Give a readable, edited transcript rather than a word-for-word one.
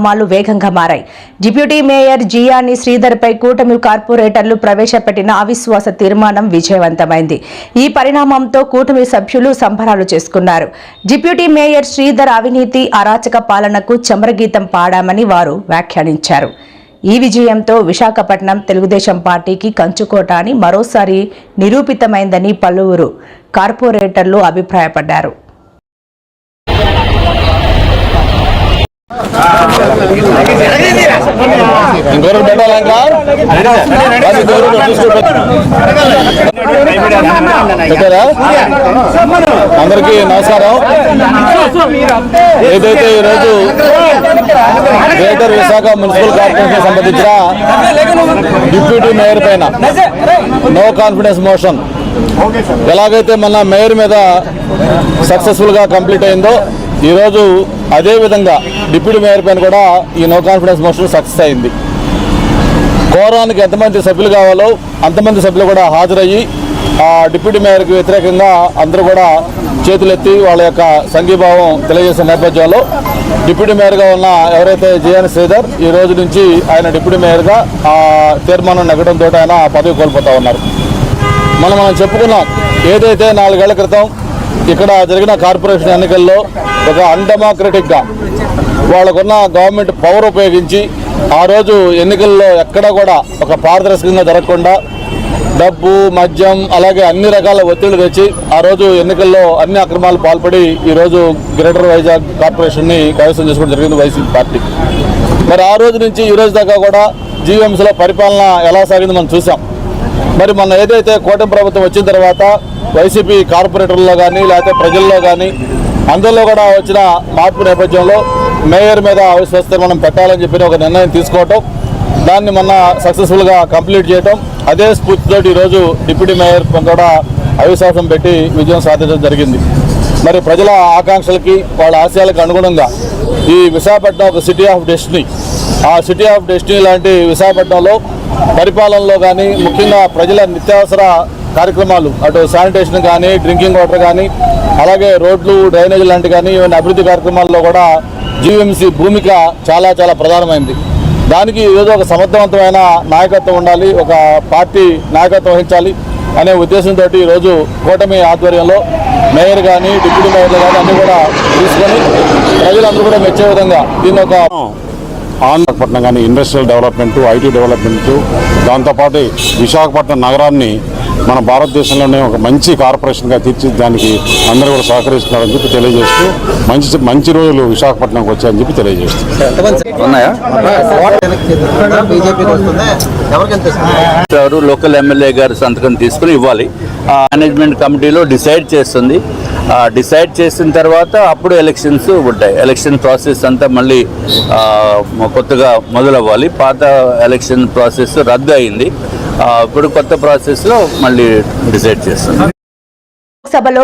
పరిణామాలు వేగంగా మారాయి. డిప్యూటీ మేయర్ జియాని శ్రీధర్పై కూటమి కార్పొరేటర్లు ప్రవేశపెట్టిన అవిశ్వాస తీర్మానం విజయవంతమైంది. ఈ పరిణామంతో కూటమి సభ్యులు సంబరాలు చేసుకున్నారు. డిప్యూటీ మేయర్ శ్రీధర్ అవినీతి అరాచక పాలనకు చమరగీతం పాడామని వారు వ్యాఖ్యానించారు. ఈ విజయంతో విశాఖపట్నం తెలుగుదేశం పార్టీకి కంచుకోట అని మరోసారి నిరూపితమైందని పలువురు కార్పొరేటర్లు అభిప్రాయపడ్డారు. అందరికీ నమస్కారం. ఏదైతే ఈరోజు గ్రేటర్ విశాఖ మున్సిపల్ కార్పొరేషన్ సంబంధించిన డిప్యూటీ మేయర్ పైన నో కాన్ఫిడెన్స్ మోషన్ ఎలాగైతే మన మేయర్ మీద సక్సెస్ఫుల్ గా కంప్లీట్ అయిందో ఈరోజు అదేవిధంగా డిప్యూటీ మేయర్ పైన కూడా ఈ నో కాన్ఫిడెన్స్ మోషన్ సక్సెస్ అయింది. కోరానికి ఎంతమంది సభ్యులు కావాలో అంతమంది సభ్యులు కూడా హాజరయ్యి ఆ డిప్యూటీ మేయర్కి వ్యతిరేకంగా అందరూ కూడా చేతులెత్తి వాళ్ళ యొక్క సంఘీభావం తెలియజేసే నేపథ్యంలో డిప్యూటీ మేయర్గా ఉన్న ఎవరైతే జియాని శ్రీధర్ ఈ రోజు నుంచి ఆయన డిప్యూటీ మేయర్గా ఆ తీర్మానం నెగ్గడంతో ఆయన పదవి కోల్పోతా ఉన్నారు. మనం చెప్పుకున్నాం ఏదైతే 4 ఏళ్ల క్రితం ఇక్కడ జరిగిన కార్పొరేషన్ ఎన్నికల్లో ఒక అన్డెమోక్రటిక్గా వాళ్ళకున్న గవర్నమెంట్ పవర్ ఉపయోగించి ఆ రోజు ఎన్నికల్లో ఎక్కడ కూడా ఒక పారదర్శకంగా జరగకుండా డబ్బు మద్యం అలాగే అన్ని రకాల ఒత్తిళ్లు తెచ్చి ఆ రోజు ఎన్నికల్లో అన్ని అక్రమాలు పాల్పడి ఈరోజు గ్రేటర్ వైజాగ్ కార్పొరేషన్ని కైవసం చేసుకోవడం జరిగింది వైసీపీ పార్టీ. మరి ఆ రోజు నుంచి ఈ రోజు దాకా కూడా జీవీఎంసీలో పరిపాలన ఎలా సాగింది మనం చూసాం. మరి మొన్న ఏదైతే కూటమి ప్రభుత్వం వచ్చిన తర్వాత వైసీపీ కార్పొరేటర్లో కానీ లేకపోతే ప్రజల్లో కానీ అందులో కూడా వచ్చిన మార్పు నేపథ్యంలో మేయర్ మీద అవిశ్వాస తీర్మానం పెట్టాలని చెప్పి ఒక నిర్ణయం తీసుకోవటం, దాన్ని మొన్న సక్సెస్ఫుల్గా కంప్లీట్ చేయటం, అదే స్ఫూర్తితో ఈరోజు డిప్యూటీ మేయర్ కూడా అవిశ్వాసం పెట్టి విజయం సాధించడం జరిగింది. మరి ప్రజల ఆకాంక్షలకి వాళ్ళ ఆశయాలకు అనుగుణంగా ఈ విశాఖపట్నం ఒక సిటీ ఆఫ్ డెస్టినీ, ఆ సిటీ ఆఫ్ డెస్టినీ లాంటి విశాఖపట్నంలో పరిపాలనలో కానీ ముఖ్యంగా ప్రజల నిత్యావసర కార్యక్రమాలు అటు శానిటేషన్ కానీ డ్రింకింగ్ వాటర్ కానీ అలాగే రోడ్లు డ్రైనేజ్ లాంటి కానీ ఇవన్నీ అభివృద్ధి కార్యక్రమాల్లో కూడా జీవీఎంసీ భూమిక చాలా చాలా ప్రధానమైంది. దానికి ఈరోజు ఒక సమర్థవంతమైన నాయకత్వం ఉండాలి, ఒక పార్టీ నాయకత్వం వహించాలి అనే ఉద్దేశంతో ఈరోజు కూటమి ఆధ్వర్యంలో మేయర్ కానీ డిప్యూటీ మేయర్లు కానీ అన్నీ కూడా తీసుకొని ప్రజలందరూ కూడా మెచ్చే విధంగా దీన్ని ఒక విశాఖపట్నం కానీ ఇండస్ట్రియల్ డెవలప్మెంటు, ఐటీ డెవలప్మెంటు, దాంతోపాటు విశాఖపట్నం నగరాన్ని మన భారతదేశంలోనే ఒక మంచి కార్పొరేషన్గా తీర్చిదానికి అందరూ కూడా సహకరిస్తున్నారని చెప్పి తెలియజేస్తూ మంచి రోజులు విశాఖపట్నంకి వచ్చాయని చెప్పి తెలియజేస్తూ లోకల్ ఎమ్మెల్యే గారు సంతకం తీసుకుని ఇవ్వాలి. మేనేజ్మెంట్ కమిటీలో డిసైడ్ చేస్తుంది. డిసైడ్ చేసిన తర్వాత అప్పుడు ఎలక్షన్స్ ఉంటాయి. ఎలక్షన్ ప్రాసెస్ అంతా మళ్ళీ కొత్తగా మొదలవ్వాలి. పాత ఎలక్షన్ ప్రాసెస్ రద్దు అయింది. ఇప్పుడు కొత్త ప్రాసెస్లో మళ్ళీ డిసైడ్ చేస్తుంది. సభలో